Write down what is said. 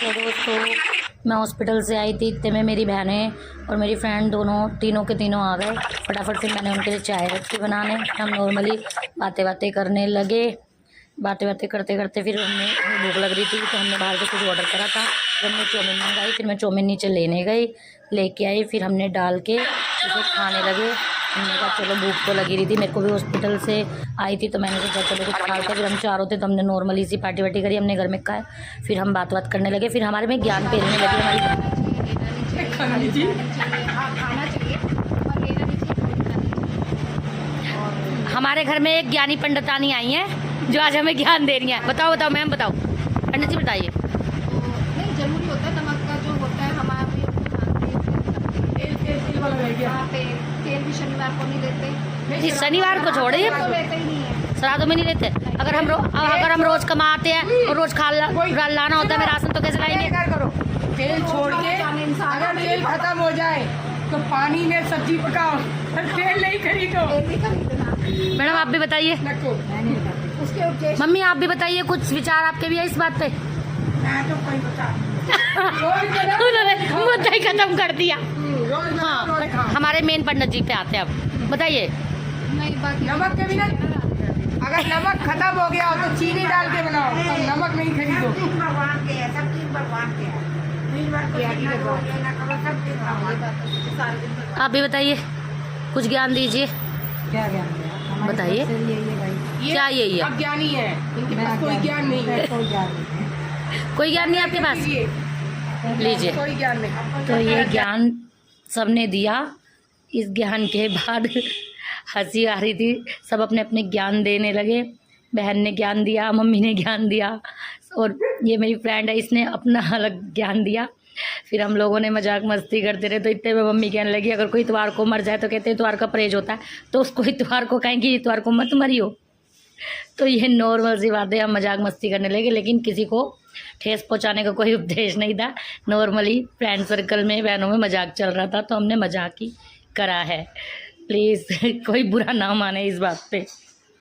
तो दोस्तों मैं हॉस्पिटल से आई थी, इतने में मेरी बहनें और मेरी फ्रेंड दोनों तीनों के तीनों आ गए। फटाफट से मैंने उनके लिए चाय रखी बनाने। हम नॉर्मली बातें करने लगे। बातें करते करते फिर हमें भूख लग रही थी तो हमने बाहर से कुछ ऑर्डर करा था। फिर हमने चाउमीन मंगाई, फिर मैं चाउमीन नीचे लेने गई, लेके आई, फिर हमने डाल के उसे खाने लगे। हमने कहा चलो भूख तो लगी रही थी, मेरे को भी हॉस्पिटल से आई थी तो मैंने सोचा चलो कुछ खा लेते। फिर हम चारों थे तो हमने नॉर्मली सी पार्टी वार्टी करी, हमने घर में खाया। फिर हम बात करने लगे, फिर हमारे में ज्ञान पेरने लगे हमारी। हमारे घर में एक ज्ञानी पंडितानी आई हैं जो आज हमें ज्ञान दे रही हैं। बताओ बताओ मैम, बताओ पंडित जी बताइए। नहीं जरूरी होता है, नमक का जो होता है हमारे तेल भी शनिवार को नहीं देते। शनिवार को छोड़िए, लेते ही नहीं है, श्राद्धों में नहीं लेते। अगर हम रोज कमाते हैं और रोज लाना होता है राशन तो कैसे लाएंगे। तेल छोड़ के अगर तेल खत्म हो जाए तो पानी में सब्जी पकाओ, तेल नहीं खरीदो। मैडम आप भी बताइए। उसके उपदेश मम्मी आप भी बताइए, कुछ विचार आपके भी है इस बात पे। मैं तो कोई बता उन्होंने मुद्दा ही खत्म कर दिया। हाँ हाँ, हमारे मेन पंडित जी पे आते हैं अब बताइए। नहीं बाकी नमक के बिना अगर नमक खत्म हो गया हो तो चीनी डाल के बनाओ, तो नमक नहीं खरीदो। भगवान के है, सब चीज भगवान के है। आप भी बताइए, कुछ ज्ञान दीजिए। क्या ज्ञान बताइए। क्या यही है? अब ज्ञानी है, इनके पास कोई ज्ञान नहीं है। कोई ज्ञान नहीं आपके पास? लीजिए। कोई ज्ञान नहीं। तो ये ज्ञान सबने दिया। इस ज्ञान के बाद हंसी आ रही थी, सब अपने अपने ज्ञान देने लगे। बहन ने ज्ञान दिया, मम्मी ने ज्ञान दिया और ये मेरी फ्रेंड है, इसने अपना अलग ज्ञान दिया। फिर हम लोगों ने मजाक मस्ती करते रहे। तो इतने में मम्मी कहने लगी अगर कोई इतवार को मर जाए तो कहते हैं इतवार का परहेज होता है, तो उसको इतवार को कहेंगे इतवार को मत मरियो। तो ये नॉर्मल सी बातें हम मजाक मस्ती करने लगे, लेकिन किसी को ठेस पहुंचाने का कोई उपदेश नहीं था। नॉर्मली फ्रेंड सर्कल में बहनों में मजाक चल रहा था तो हमने मजाक ही करा है। प्लीज़ कोई बुरा ना माने इस बात पे।